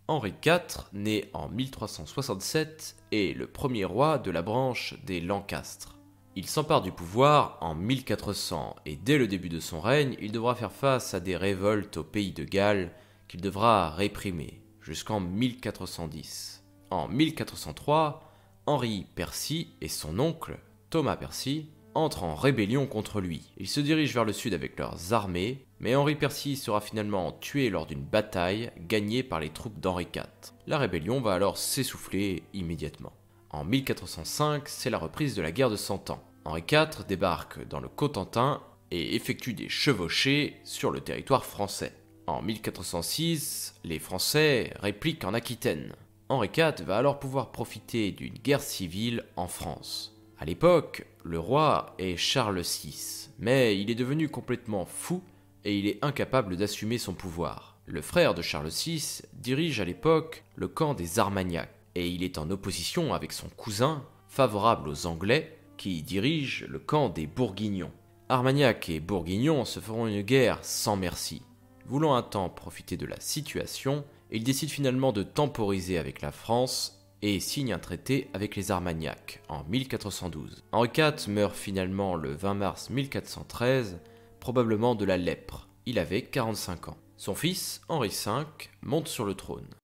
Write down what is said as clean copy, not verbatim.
Henri IV, né en 1367, est le premier roi de la branche des Lancastres. Il s'empare du pouvoir en 1400 et dès le début de son règne, il devra faire face à des révoltes au pays de Galles qu'il devra réprimer jusqu'en 1410. En 1403, Henri Percy et son oncle, Thomas Percy, entrent en rébellion contre lui. Ils se dirigent vers le sud avec leurs armées, mais Henri Percy sera finalement tué lors d'une bataille gagnée par les troupes d'Henri IV. La rébellion va alors s'essouffler immédiatement. En 1405, c'est la reprise de la guerre de Cent Ans. Henri IV débarque dans le Cotentin et effectue des chevauchées sur le territoire français. En 1406, les Français répliquent en Aquitaine. Henri IV va alors pouvoir profiter d'une guerre civile en France. À l'époque, le roi est Charles VI, mais il est devenu complètement fou et il est incapable d'assumer son pouvoir. Le frère de Charles VI dirige à l'époque le camp des Armagnacs et il est en opposition avec son cousin, favorable aux Anglais, qui dirige le camp des Bourguignons. Armagnac et Bourguignons se feront une guerre sans merci. Voulant un temps profiter de la situation, il décide finalement de temporiser avec la France et signe un traité avec les Armagnacs en 1412. Henri IV meurt finalement le 20 mars 1413, probablement de la lèpre. Il avait 45 ans. Son fils, Henri V, monte sur le trône.